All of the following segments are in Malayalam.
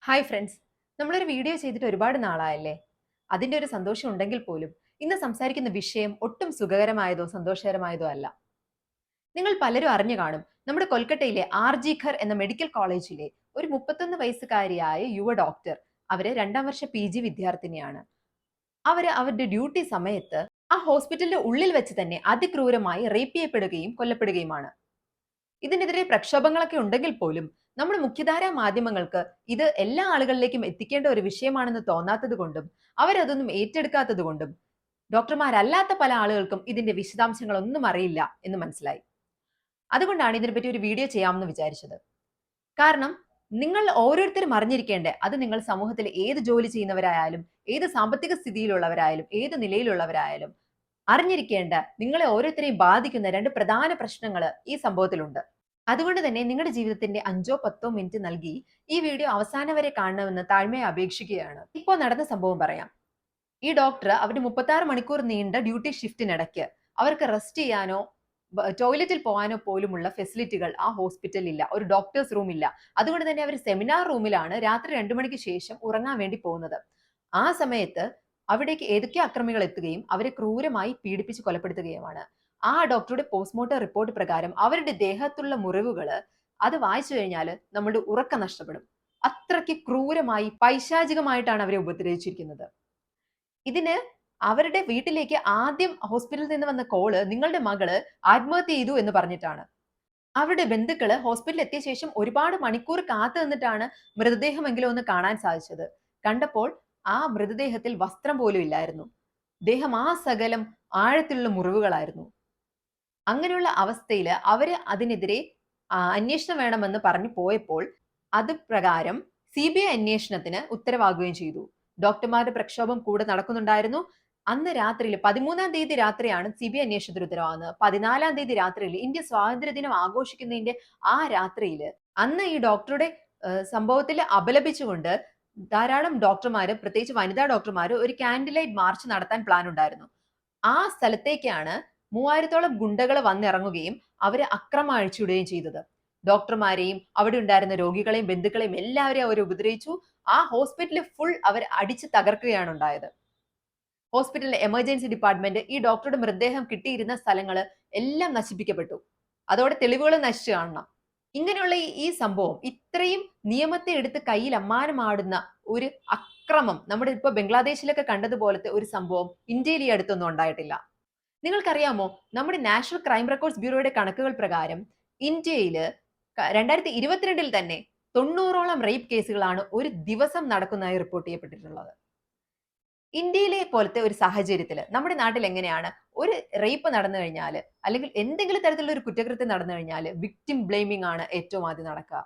ഹായ് ഫ്രണ്ട്സ്, നമ്മളൊരു വീഡിയോ ചെയ്തിട്ട് ഒരുപാട് നാളായല്ലേ? അതിന്റെ ഒരു സന്തോഷം ഉണ്ടെങ്കിൽ പോലും ഇന്ന് സംസാരിക്കുന്ന വിഷയം ഒട്ടും സുഖകരമായതോ സന്തോഷകരമായതോ അല്ല. നിങ്ങൾ പലരും അറിഞ്ഞു കാണും, നമ്മുടെ കൊൽക്കത്തയിലെ ആർ.ജി. ഖർ എന്ന മെഡിക്കൽ കോളേജിലെ ഒരു 31 വയസ്സുകാരിയായ യുവ ഡോക്ടർ, അവര് 2ാം വർഷ PG വിദ്യാർത്ഥിനിയാണ്. അവരുടെ ഡ്യൂട്ടി സമയത്ത് ആ ഹോസ്പിറ്റലിന്റെ ഉള്ളിൽ വെച്ച് തന്നെ അതിക്രൂരമായി റേപ്പ് ചെയ്യപ്പെടുകയും കൊല്ലപ്പെടുകയുമാണ്. ഇതിനെതിരെ പ്രക്ഷോഭങ്ങളൊക്കെ ഉണ്ടെങ്കിൽ പോലും നമ്മുടെ മുഖ്യധാരാ മാധ്യമങ്ങൾക്ക് ഇത് എല്ലാ ആളുകളിലേക്കും എത്തിക്കേണ്ട ഒരു വിഷയമാണെന്ന് തോന്നാത്തത് കൊണ്ടും അവരതൊന്നും ഏറ്റെടുക്കാത്തത് കൊണ്ടും ഡോക്ടർമാരല്ലാത്ത പല ആളുകൾക്കും ഇതിന്റെ വിശദാംശങ്ങളൊന്നും അറിയില്ല എന്ന് മനസ്സിലായി. അതുകൊണ്ടാണ് ഇതിനെപ്പറ്റി ഒരു വീഡിയോ ചെയ്യാമെന്ന് വിചാരിച്ചത്. കാരണം നിങ്ങൾ ഓരോരുത്തരും അറിഞ്ഞിരിക്കേണ്ട, അത് നിങ്ങൾ സമൂഹത്തിൽ ഏത് ജോലി ചെയ്യുന്നവരായാലും, ഏത് സാമ്പത്തിക സ്ഥിതിയിലുള്ളവരായാലും, ഏത് നിലയിലുള്ളവരായാലും അറിഞ്ഞിരിക്കേണ്ട, നിങ്ങളെ ഓരോരുത്തരെയും ബാധിക്കുന്ന രണ്ട് പ്രധാന പ്രശ്നങ്ങൾ ഈ സംഭവത്തിലുണ്ട്. അതുകൊണ്ട് തന്നെ നിങ്ങളുടെ ജീവിതത്തിന്റെ 5-10 മിനിറ്റ് നൽകി ഈ വീഡിയോ അവസാനം വരെ കാണണമെന്ന് താഴ്മയെ അപേക്ഷിക്കുകയാണ്. ഇപ്പോൾ നടന്ന സംഭവം പറയാം. ഈ ഡോക്ടർ അവരുടെ 36 മണിക്കൂർ നീണ്ട ഡ്യൂട്ടി ഷിഫ്റ്റിനിടയ്ക്ക് അവർക്ക് റെസ്റ്റ് ചെയ്യാനോ ടോയ്ലറ്റിൽ പോകാനോ പോലുമുള്ള ഫെസിലിറ്റികൾ ആ ഹോസ്പിറ്റലിൽ ഇല്ല. ഒരു ഡോക്ടേഴ്സ് റൂം ഇല്ല. അതുകൊണ്ട് തന്നെ അവർ സെമിനാർ റൂമിലാണ് രാത്രി 2 മണിക്ക് ശേഷം ഉറങ്ങാൻ വേണ്ടി പോകുന്നത്. ആ സമയത്ത് അവിടേക്ക് ഏതൊക്കെ അക്രമികൾ എത്തുകയും അവരെ ക്രൂരമായി പീഡിപ്പിച്ച് കൊലപ്പെടുത്തുകയുമാണ്. ആ ഡോക്ടറുടെ പോസ്റ്റ്മോർട്ടം റിപ്പോർട്ട് പ്രകാരം അവരുടെ ദേഹത്തുള്ള മുറിവുകൾ അത് വായിച്ചു കഴിഞ്ഞാൽ നമ്മുടെ ഉറക്കം നഷ്ടപ്പെടും. അത്രയ്ക്ക് ക്രൂരമായി പൈശാചികമായിട്ടാണ് അവരെ ഉപദ്രവിച്ചിരിക്കുന്നത്. ഇതിന് അവരുടെ വീട്ടിലേക്ക് ആദ്യം ഹോസ്പിറ്റലിൽ നിന്ന് വന്ന കോള് നിങ്ങളുടെ മകള് ആത്മഹത്യ ചെയ്തു എന്ന് പറഞ്ഞിട്ടാണ്. അവരുടെ ബന്ധുക്കള് ഹോസ്പിറ്റലിൽ എത്തിയ ശേഷം ഒരുപാട് മണിക്കൂർ കാത്തു നിന്നിട്ടാണ് മൃതദേഹമെങ്കിലും ഒന്ന് കാണാൻ സാധിച്ചത്. കണ്ടപ്പോൾ ആ മൃതദേഹത്തിൽ വസ്ത്രം പോലും ഇല്ലായിരുന്നു. ദേഹം ആ സകലം ആഴത്തിലുള്ള മുറിവുകളായിരുന്നു. അങ്ങനെയുള്ള അവസ്ഥയിൽ അവര് അതിനെതിരെ അന്വേഷണം വേണമെന്ന് പറഞ്ഞു പോയപ്പോൾ അത് പ്രകാരം CBI അന്വേഷണത്തിന് ഉത്തരവാകുകയും ചെയ്തു. ഡോക്ടർമാരുടെ പ്രക്ഷോഭം കൂടെ നടക്കുന്നുണ്ടായിരുന്നു. അന്ന് രാത്രിയിൽ 13-ാം തീയതി രാത്രിയാണ് CBI അന്വേഷണത്തിന് ഉത്തരവാകുന്നത്. 14-ാം തീയതി രാത്രിയിൽ ഇന്ത്യ സ്വാതന്ത്ര്യദിനം ആഘോഷിക്കുന്നതിന്റെ ആ രാത്രിയിൽ അന്ന് ഈ ഡോക്ടറുടെ സംഭവത്തിൽ അപലപിച്ചുകൊണ്ട് ധാരാളം ഡോക്ടർമാര്, പ്രത്യേകിച്ച് വനിതാ ഡോക്ടർമാര് ഒരു കാൻഡിൽ ലൈറ്റ് മാർച്ച് നടത്താൻ പ്ലാൻ ഉണ്ടായിരുന്നു. ആ സ്ഥലത്തേക്കാണ് 3000-ഓളം ഗുണ്ടകൾ വന്നിറങ്ങുകയും അവരെ അക്രമം അഴിച്ചുവിടുകയും ചെയ്തത്. ഡോക്ടർമാരെയും അവിടെ ഉണ്ടായിരുന്ന രോഗികളെയും ബന്ധുക്കളെയും എല്ലാവരെയും അവർ ഉപദ്രവിച്ചു. ആ ഹോസ്പിറ്റൽ ഫുൾ അവർ അടിച്ച് തകർക്കുകയാണ് ഉണ്ടായത്. ഹോസ്പിറ്റലിലെ എമർജൻസി ഡിപ്പാർട്ട്മെന്റ് ഈ ഡോക്ടറുടെ മൃതദേഹം കിട്ടിയിരുന്ന സ്ഥലങ്ങൾ എല്ലാം നശിപ്പിക്കപ്പെട്ടു. അതോടെ തെളിവുകൾ നശിച്ചു കാണണം. ഇങ്ങനെയുള്ള ഈ സംഭവം, ഇത്രയും നിയമത്തെ എടുത്ത് കയ്യിൽ അമ്മാനമാടുന്ന ഒരു അക്രമം നമ്മുടെ ഇപ്പൊ ബംഗ്ലാദേശിലൊക്കെ കണ്ടതുപോലത്തെ ഒരു സംഭവം ഇന്ത്യയിൽ ഈ അടുത്തൊന്നും ഉണ്ടായിട്ടില്ല. നിങ്ങൾക്കറിയാമോ, നമ്മുടെ നാഷണൽ ക്രൈം റെക്കോർഡ്സ് ബ്യൂറോയുടെ കണക്കുകൾ പ്രകാരം ഇന്ത്യയില് 2022 തന്നെ 90ഓളം റേപ്പ് കേസുകളാണ് ഒരു ദിവസം നടക്കുന്നതായി റിപ്പോർട്ട് ചെയ്യപ്പെട്ടിട്ടുള്ളത്. ഇന്ത്യയിലെ പോലത്തെ ഒരു സാഹചര്യത്തിൽ നമ്മുടെ നാട്ടിൽ എങ്ങനെയാണ്, ഒരു റേപ്പ് നടന്നു കഴിഞ്ഞാൽ അല്ലെങ്കിൽ എന്തെങ്കിലും തരത്തിലുള്ള ഒരു കുറ്റകൃത്യം നടന്നു കഴിഞ്ഞാൽ വിക്ടിം ബ്ലെയിമിംഗ് ആണ് ഏറ്റവും ആദ്യം നടക്കുക.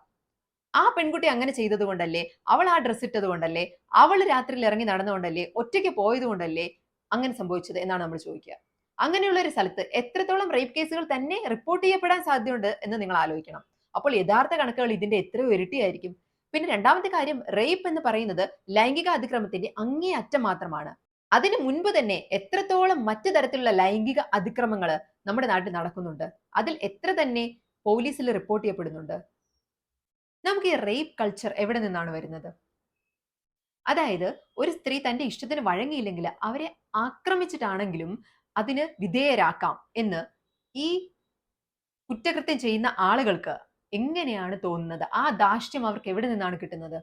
ആ പെൺകുട്ടി അങ്ങനെ ചെയ്തത് കൊണ്ടല്ലേ, അവൾ ആ ഡ്രസ് ഇട്ടത് കൊണ്ടല്ലേ, അവൾ രാത്രിയിൽ ഇറങ്ങി നടന്നുകൊണ്ടല്ലേ, ഒറ്റയ്ക്ക് പോയത് കൊണ്ടല്ലേ അങ്ങനെ സംഭവിച്ചത് എന്നാണ് നമ്മൾ ചോദിക്കുക. അങ്ങനെയുള്ള ഒരു സ്ഥലത്ത് എത്രത്തോളം റേപ്പ് കേസുകൾ തന്നെ റിപ്പോർട്ട് ചെയ്യപ്പെടാൻ സാധ്യതയുണ്ട് എന്ന് നിങ്ങൾ ആലോചിക്കണം. അപ്പോൾ യഥാർത്ഥ കണക്കുകൾ ഇതിന്റെ എത്രയോ ഇരട്ടിയായിരിക്കും. പിന്നെ രണ്ടാമത്തെ കാര്യം, റേപ്പ് എന്ന് പറയുന്നത് ലൈംഗിക അതിക്രമത്തിന്റെ അങ്ങേയറ്റം മാത്രമാണ്. അതിനു മുൻപ് തന്നെ എത്രത്തോളം മറ്റു തരത്തിലുള്ള ലൈംഗിക അതിക്രമങ്ങൾ നമ്മുടെ നാട്ടിൽ നടക്കുന്നുണ്ട്, അതിൽ എത്ര തന്നെ പോലീസിൽ റിപ്പോർട്ട് ചെയ്യപ്പെടുന്നുണ്ട്. നമുക്ക് ഈ റേപ്പ് കൾച്ചർ എവിടെ നിന്നാണ് വരുന്നത്? അതായത് ഒരു സ്ത്രീ തന്റെ ഇഷ്ടത്തിന് വഴങ്ങിയില്ലെങ്കിൽ അവരെ ആക്രമിച്ചിട്ടാണെങ്കിലും അതിന് വിധേയരാക്കാം എന്ന് ഈ കുറ്റകൃത്യം ചെയ്യുന്ന ആളുകൾക്ക് എങ്ങനെയാണ് തോന്നുന്നത്? ആ ധാർഷ്ട്യം അവർക്ക് എവിടെ നിന്നാണ് കിട്ടുന്നത്?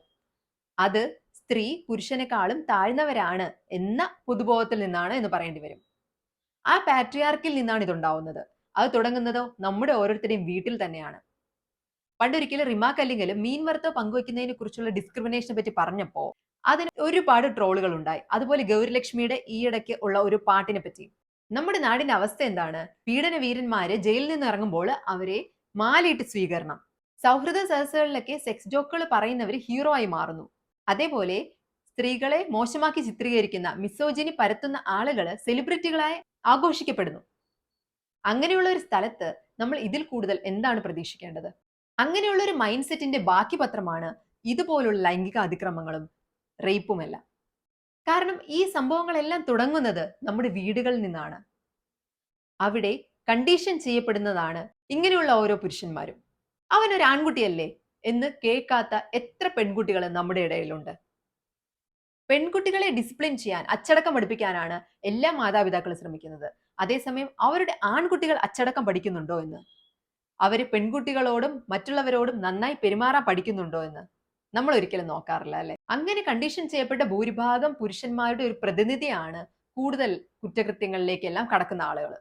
അത് സ്ത്രീ പുരുഷനെക്കാളും താഴ്ന്നവരാണ് എന്ന പൊതുബോധത്തിൽ നിന്നാണ് എന്ന് പറയേണ്ടി വരും. ആ പാട്രിയാർക്കിൽ നിന്നാണ് ഇതുണ്ടാവുന്നത്. അത് തുടങ്ങുന്നതോ നമ്മുടെ ഓരോരുത്തരുടെയും വീട്ടിൽ തന്നെയാണ്. പണ്ടൊരിക്കലും റിമ കല്ലിങ്കൽ മീൻ വറുത്ത് പങ്കുവെക്കുന്നതിനെ കുറിച്ചുള്ള ഡിസ്ക്രിമിനേഷനെ പറ്റി പറഞ്ഞപ്പോ അതിന് ഒരുപാട് ട്രോളുകൾ ഉണ്ടായി. അതുപോലെ ഗൗരിലക്ഷ്മിയുടെ ഈയിടയ്ക്ക് ഉള്ള ഒരു പാട്ടിനെ പറ്റി. നമ്മുടെ നാടിന്റെ അവസ്ഥ എന്താണ്? പീഡന വീരന്മാര് ജയിലിൽ നിന്ന് ഇറങ്ങുമ്പോൾ അവരെ മാലയിട്ട് സ്വീകരണം. സൗഹൃദ സദസ്സുകളിലൊക്കെ സെക്സ് ജോക്കുകൾ പറയുന്നവർ ഹീറോ ആയി മാറുന്നു. അതേപോലെ സ്ത്രീകളെ മോശമാക്കി ചിത്രീകരിക്കുന്ന, മിസോജിനി പരത്തുന്ന ആളുകള് സെലിബ്രിറ്റികളായി ആഘോഷിക്കപ്പെടുന്നു. അങ്ങനെയുള്ള ഒരു സ്ഥലത്ത് നമ്മൾ ഇതിൽ കൂടുതൽ എന്താണ് പ്രതീക്ഷിക്കേണ്ടത്? അങ്ങനെയുള്ള ഒരു മൈൻഡ് സെറ്റിന്റെ ബാക്കി പത്രമാണ് ഇതുപോലുള്ള ലൈംഗിക അതിക്രമങ്ങളും റേപ്പുമെല്ലാം. കാരണം ഈ സംഭവങ്ങളെല്ലാം തുടങ്ങുന്നത് നമ്മുടെ വീടുകളിൽ നിന്നാണ്. അവിടെ കണ്ടീഷൻ ചെയ്യപ്പെടുന്നതാണ് ഇങ്ങനെയുള്ള ഓരോ പുരുഷന്മാരും. അവനൊരു ആൺകുട്ടിയല്ലേ, എന്ന് കേൾക്കാത്ത എത്ര പെൺകുട്ടികൾ നമ്മുടെ ഇടയിലുണ്ട്? പെൺകുട്ടികളെ ഡിസിപ്ലിൻ ചെയ്യാൻ, അച്ചടക്കം പഠിപ്പിക്കാനാണ് എല്ലാ മാതാപിതാക്കളും ശ്രമിക്കുന്നത്. അതേസമയം അവരുടെ ആൺകുട്ടികൾ അച്ചടക്കം പഠിക്കുന്നുണ്ടോ എന്ന്, അവര് പെൺകുട്ടികളോടും മറ്റുള്ളവരോടും നന്നായി പെരുമാറാൻ പഠിക്കുന്നുണ്ടോ എന്ന് നമ്മൾ ഒരിക്കലും നോക്കാറില്ല, അല്ലെ? അങ്ങനെ കണ്ടീഷൻ ചെയ്യപ്പെട്ട ഭൂരിഭാഗം പുരുഷന്മാരുടെ ഒരു പ്രതിനിധിയാണ് കൂടുതൽ കുറ്റകൃത്യങ്ങളിലേക്കെല്ലാം കടക്കുന്ന ആളുകൾ.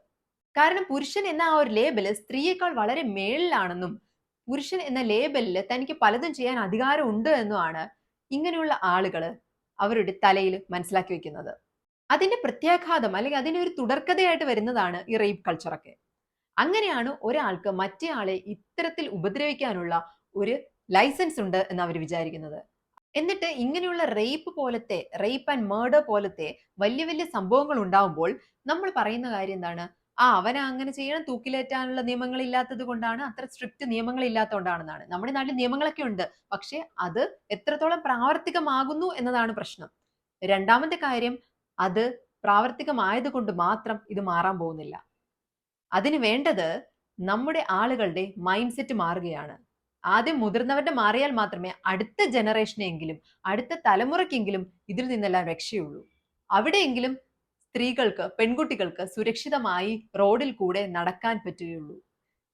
കാരണം പുരുഷൻ എന്ന ആ ഒരു ലേബല് സ്ത്രീയേക്കാൾ വളരെ മേളിലാണെന്നും പുരുഷൻ എന്ന ലേബലില് തനിക്ക് പലതും ചെയ്യാൻ അധികാരമുണ്ട് എന്നുമാണ് ഇങ്ങനെയുള്ള ആളുകൾ അവരുടെ തലയിൽ മനസ്സിലാക്കി വെക്കുന്നത്. അതിന്റെ പ്രത്യാഘാതം അല്ലെങ്കിൽ അതിന്റെ ഒരു തുടർക്കഥയായിട്ട് വരുന്നതാണ് ഈ റേപ്പ് കൾച്ചറൊക്കെ. അങ്ങനെയാണ് ഒരാൾക്ക് മറ്റേ ആളെ ഇത്തരത്തിൽ ഉപദ്രവിക്കാനുള്ള ഒരു ലൈസൻസ് ഉണ്ട് എന്ന് അവർ വിചാരിക്കുന്നത്. എന്നിട്ട് ഇങ്ങനെയുള്ള റേപ്പ് ആൻഡ് മർഡർ പോലത്തെ വലിയ വലിയ സംഭവങ്ങൾ ഉണ്ടാവുമ്പോൾ നമ്മൾ പറയുന്ന കാര്യം എന്താണ്? അവനെ അങ്ങനെ ചെയ്യണം, തൂക്കിലേറ്റാനുള്ള നിയമങ്ങൾ ഇല്ലാത്തത് കൊണ്ടാണ്, അത്ര സ്ട്രിക്റ്റ് നിയമങ്ങൾ ഇല്ലാത്തതുകൊണ്ടാണെന്നാണ്. നമ്മുടെ നാട്ടിൽ നിയമങ്ങളൊക്കെ ഉണ്ട്, പക്ഷെ അത് എത്രത്തോളം പ്രാവർത്തികമാകുന്നു എന്നതാണ് പ്രശ്നം. രണ്ടാമത്തെ കാര്യം, അത് പ്രാവർത്തികമായത് കൊണ്ട് മാത്രം ഇത് മാറാൻ പോകുന്നില്ല. അതിന് വേണ്ടത് നമ്മുടെ ആളുകളുടെ മൈൻഡ് സെറ്റ് മാറുകയാണ്. ആദ്യം മുതിർന്നവരുടെ മാറിയാൽ മാത്രമേ അടുത്ത ജനറേഷനെങ്കിലും അടുത്ത തലമുറയ്ക്കെങ്കിലും ഇതിൽ നിന്നെല്ലാം രക്ഷയുള്ളൂ. അവിടെയെങ്കിലും സ്ത്രീകൾക്ക്, പെൺകുട്ടികൾക്ക് സുരക്ഷിതമായി റോഡിൽ കൂടെ നടക്കാൻ പറ്റുകയുള്ളൂ,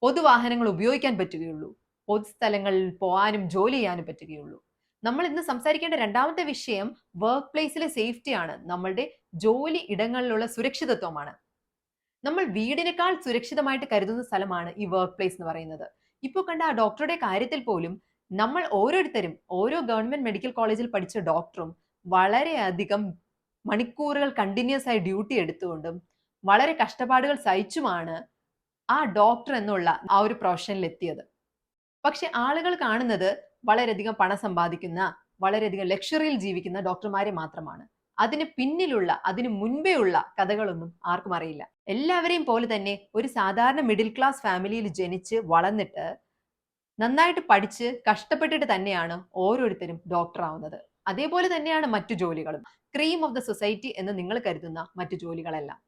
പൊതുവാഹനങ്ങൾ ഉപയോഗിക്കാൻ പറ്റുകയുള്ളൂ, പൊതുസ്ഥലങ്ങളിൽ പോകാനും ജോലി ചെയ്യാനും പറ്റുകയുള്ളൂ. നമ്മൾ ഇന്ന് സംസാരിക്കേണ്ട രണ്ടാമത്തെ വിഷയം വർക്ക് പ്ലേസിലെ സേഫ്റ്റിയാണ്, നമ്മളുടെ ജോലി ഇടങ്ങളിലുള്ള സുരക്ഷിതത്വമാണ്. നമ്മൾ വീടിനേക്കാൾ സുരക്ഷിതമായിട്ട് കരുതുന്ന സ്ഥലമാണ് ഈ വർക്ക് പ്ലേസ് എന്ന് പറയുന്നത്. ഇപ്പോൾ കണ്ട ആ ഡോക്ടറുടെ കാര്യത്തിൽ പോലും നമ്മൾ ഓരോരുത്തരും ഓരോ ഗവൺമെന്റ് മെഡിക്കൽ കോളേജിൽ പഠിച്ച ഡോക്ടറും വളരെയധികം മണിക്കൂറുകൾ കണ്ടിന്യൂസ് ആയി ഡ്യൂട്ടി എടുത്തുകൊണ്ടും വളരെ കഷ്ടപ്പാടുകൾ സഹിച്ചുമാണ് ആ ഡോക്ടർ എന്നുള്ള ആ ഒരു പ്രൊഫഷനിൽ എത്തിയത്. പക്ഷെ ആളുകൾ കാണുന്നത് വളരെയധികം പണം സമ്പാദിക്കുന്ന, വളരെയധികം ലക്ഷറിയിൽ ജീവിക്കുന്ന ഡോക്ടർമാരെ മാത്രമാണ്. അതിന് പിന്നിലുള്ള, അതിന് മുൻപേ ഉള്ള കഥകളൊന്നും ആർക്കും അറിയില്ല. എല്ലാവരെയും പോലെ തന്നെ ഒരു സാധാരണ മിഡിൽ ക്ലാസ് ഫാമിലിയിൽ ജനിച്ച് വളർന്നിട്ട് നന്നായിട്ട് പഠിച്ച് കഷ്ടപ്പെട്ടിട്ട് തന്നെയാണ് ഓരോരുത്തരും ഡോക്ടർ ആവുന്നത്. അതേപോലെ തന്നെയാണ് മറ്റു ജോലികളും. ക്രീം ഓഫ് ദ സൊസൈറ്റി എന്ന് നിങ്ങൾ കരുതുന്ന മറ്റു ജോലികളെല്ലാം.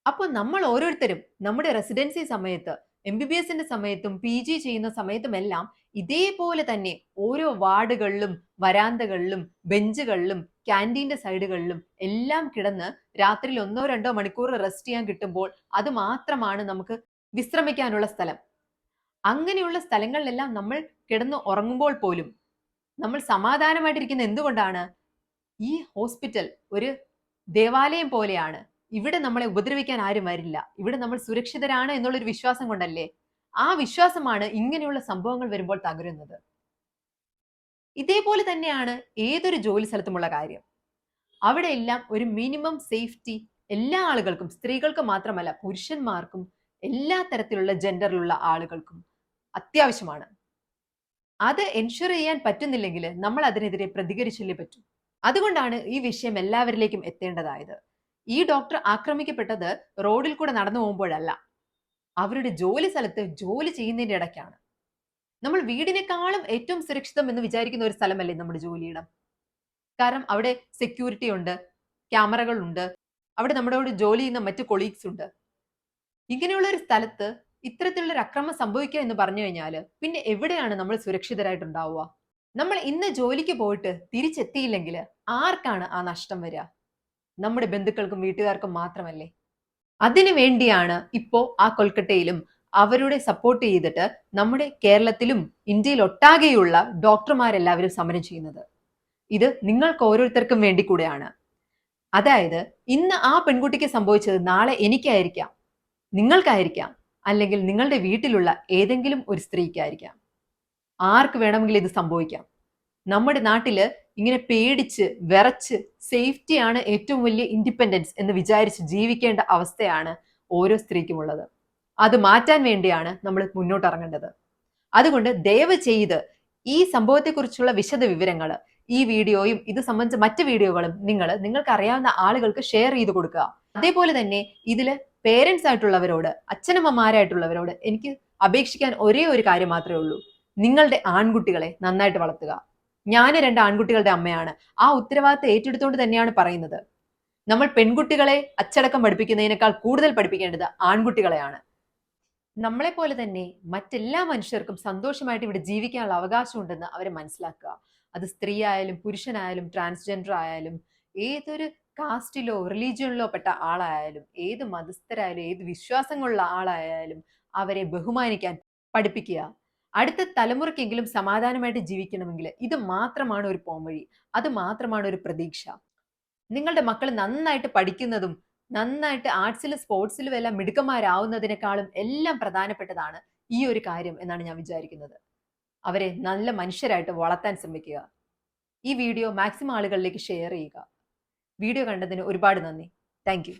അപ്പോൾ നമ്മൾ ഓരോരുത്തരും നമ്മുടെ റെസിഡൻസി സമയത്ത്, MBBSന്റെ സമയത്തും PG ചെയ്യുന്ന സമയത്തുമെല്ലാം ഇതേപോലെ തന്നെ ഓരോ വാർഡുകളിലും വരാന്തകളിലും ബെഞ്ചുകളിലും ക്യാൻറ്റീന്റെ സൈഡുകളിലും എല്ലാം കിടന്ന് രാത്രിയിൽ 1-2 മണിക്കൂർ റെസ്റ്റ് ചെയ്യാൻ കിട്ടുമ്പോൾ അത് മാത്രമാണ് നമുക്ക് വിശ്രമിക്കാനുള്ള സ്ഥലം. അങ്ങനെയുള്ള സ്ഥലങ്ങളിലെല്ലാം നമ്മൾ കിടന്ന് ഉറങ്ങുമ്പോൾ പോലും നമ്മൾ സമാധാനമായിട്ടിരിക്കുന്ന എന്തുകൊണ്ടാണ്? ഈ ഹോസ്പിറ്റൽ ഒരു ദേവാലയം പോലെയാണ്, ഇവിടെ നമ്മളെ ഉപദ്രവിക്കാൻ ആരും വരില്ല, ഇവിടെ നമ്മൾ സുരക്ഷിതരാണ് എന്നുള്ളൊരു വിശ്വാസം കൊണ്ടല്ലേ? ആ വിശ്വാസമാണ് ഇങ്ങനെയുള്ള സംഭവങ്ങൾ വരുമ്പോൾ തകരുന്നത്. ഇതേപോലെ തന്നെയാണ് ഏതൊരു ജോലി സ്ഥലത്തുമുള്ള കാര്യം. അവിടെയെല്ലാം ഒരു മിനിമം സേഫ്റ്റി എല്ലാ ആളുകൾക്കും, സ്ത്രീകൾക്ക് മാത്രമല്ല പുരുഷന്മാർക്കും എല്ലാ തരത്തിലുള്ള ജെൻഡറിലുള്ള ആളുകൾക്കും അത്യാവശ്യമാണ്. അത് എൻഷുർ ചെയ്യാൻ പറ്റുന്നില്ലെങ്കിൽ നമ്മൾ അതിനെതിരെ പ്രതികരിച്ചല്ലേ പറ്റൂ. അതുകൊണ്ടാണ് ഈ വിഷയം എല്ലാവരിലേക്കും എത്തേണ്ടതായത്. ഈ ഡോക്ടർ ആക്രമിക്കപ്പെട്ടത് റോഡിൽ കൂടെ നടന്നു പോകുമ്പോഴല്ല, അവരുടെ ജോലി സ്ഥലത്ത് ജോലി ചെയ്യുന്നതിന്റെ ഇടയ്ക്കാണ്. നമ്മൾ വീടിനേക്കാളും ഏറ്റവും സുരക്ഷിതം എന്ന് വിചാരിക്കുന്ന ഒരു സ്ഥലമല്ലേ നമ്മുടെ ജോലിയിടം. കാരണം അവിടെ സെക്യൂരിറ്റി ഉണ്ട്, ക്യാമറകൾ ഉണ്ട്, അവിടെ നമ്മളോട് ജോലി ചെയ്യുന്ന മറ്റു കൊളീഗ്സ് ഉണ്ട്. ഇങ്ങനെയുള്ള ഒരു സ്ഥലത്ത് ഇത്തരത്തിലുള്ള ഒരു അക്രമം സംഭവിക്കുക എന്ന് പറഞ്ഞു കഴിഞ്ഞാൽ പിന്നെ എവിടെയാണ് നമ്മൾ സുരക്ഷിതരായിട്ടുണ്ടാവുക? നമ്മൾ ഇന്ന് ജോലിക്ക് പോയിട്ട് തിരിച്ചെത്തിയില്ലെങ്കിൽ ആർക്കാണ് ആ നഷ്ടം വരിക? നമ്മുടെ ബന്ധുക്കൾക്കും വീട്ടുകാർക്കും മാത്രമല്ലേ. അതിനു വേണ്ടിയാണ് ഇപ്പോ ആ കൊൽക്കട്ടയിലും അവരുടെ സപ്പോർട്ട് ചെയ്തിട്ട് നമ്മുടെ കേരളത്തിലും ഇന്ത്യയിൽ ഒട്ടാകെയുള്ള ഡോക്ടർമാരെല്ലാവരും സമരം ചെയ്യുന്നത്. ഇത് നിങ്ങൾക്ക് ഓരോരുത്തർക്കും വേണ്ടി കൂടെയാണ്. അതായത് ഇന്ന് ആ പെൺകുട്ടിക്ക് സംഭവിച്ചത് നാളെ എനിക്കായിരിക്കാം, നിങ്ങൾക്കായിരിക്കാം, അല്ലെങ്കിൽ നിങ്ങളുടെ വീട്ടിലുള്ള ഏതെങ്കിലും ഒരു സ്ത്രീക്കായിരിക്കാം. ആർക്ക് വേണമെങ്കിലും ഇത് സംഭവിക്കാം. നമ്മുടെ നാട്ടില് ഇങ്ങനെ പേടിച്ച് വിറച്ച് സേഫ്റ്റിയാണ് ഏറ്റവും വലിയ ഇൻഡിപെൻഡൻസ് എന്ന് വിചാരിച്ച് ജീവിക്കേണ്ട അവസ്ഥയാണ് ഓരോ സ്ത്രീക്കും ഉള്ളത്. അത് മാറ്റാൻ വേണ്ടിയാണ് നമ്മൾ മുന്നോട്ടിറങ്ങേണ്ടത്. അതുകൊണ്ട് ദയവ് ചെയ്ത് ഈ സംഭവത്തെക്കുറിച്ചുള്ള വിശദ വിവരങ്ങൾ, ഈ വീഡിയോയും ഇത് സംബന്ധിച്ച മറ്റ് വീഡിയോകളും നിങ്ങൾക്ക് അറിയാവുന്ന ആളുകൾക്ക് ഷെയർ ചെയ്ത് കൊടുക്കുക. അതേപോലെ തന്നെ ഇതില് പേരൻസ് ആയിട്ടുള്ളവരോട്, അച്ഛനമ്മമാരായിട്ടുള്ളവരോട് എനിക്ക് അപേക്ഷിക്കാൻ ഒരേ ഒരു കാര്യം മാത്രമേ ഉള്ളൂ. നിങ്ങളുടെ ആൺകുട്ടികളെ നന്നായിട്ട് വളർത്തുക. ഞാൻ 2 ആൺകുട്ടികളുടെ അമ്മയാണ്. ആ ഉത്തരവാദിത്തം ഏറ്റെടുത്തുകൊണ്ട് തന്നെയാണ് പറയുന്നത്. നമ്മൾ പെൺകുട്ടികളെ അച്ചടക്കം പഠിപ്പിക്കുന്നതിനേക്കാൾ കൂടുതൽ പഠിപ്പിക്കേണ്ടത് ആൺകുട്ടികളെയാണ്. നമ്മളെ പോലെ തന്നെ മറ്റെല്ലാ മനുഷ്യർക്കും സന്തോഷമായിട്ട് ഇവിടെ ജീവിക്കാനുള്ള അവകാശമുണ്ടെന്ന് അവരെ മനസ്സിലാക്കുക. അത് സ്ത്രീ ആയാലും പുരുഷനായാലും ട്രാൻസ്ജെൻഡർ ആയാലും ഏതൊരു കാസ്റ്റിലോ റിലീജിയനിലോ പെട്ട ആളായാലും ഏത് മതസ്ഥരായാലും ഏത് വിശ്വാസങ്ങളുള്ള ആളായാലും അവരെ ബഹുമാനിക്കാൻ പഠിപ്പിക്കുക. അടുത്ത തലമുറയ്ക്കെങ്കിലും സമാധാനമായിട്ട് ജീവിക്കണമെങ്കിൽ ഇത് മാത്രമാണ് ഒരു പോംവഴി. അത് മാത്രമാണ് ഒരു പ്രതീക്ഷ. നിങ്ങളുടെ മക്കൾ നന്നായിട്ട് പഠിക്കുന്നതും നന്നായിട്ട് ആർട്സിലും സ്പോർട്സിലും എല്ലാം മിടുക്കന്മാരാവുന്നതിനേക്കാളും എല്ലാം പ്രധാനപ്പെട്ടതാണ് ഈ ഒരു കാര്യം എന്നാണ് ഞാൻ വിചാരിക്കുന്നത്. അവരെ നല്ല മനുഷ്യരായിട്ട് വളർത്താൻ ശ്രമിക്കുക. ഈ വീഡിയോ മാക്സിമം ആളുകളിലേക്ക് ഷെയർ ചെയ്യുക. വീഡിയോ കണ്ടതിന് ഒരുപാട് നന്ദി. Thank you.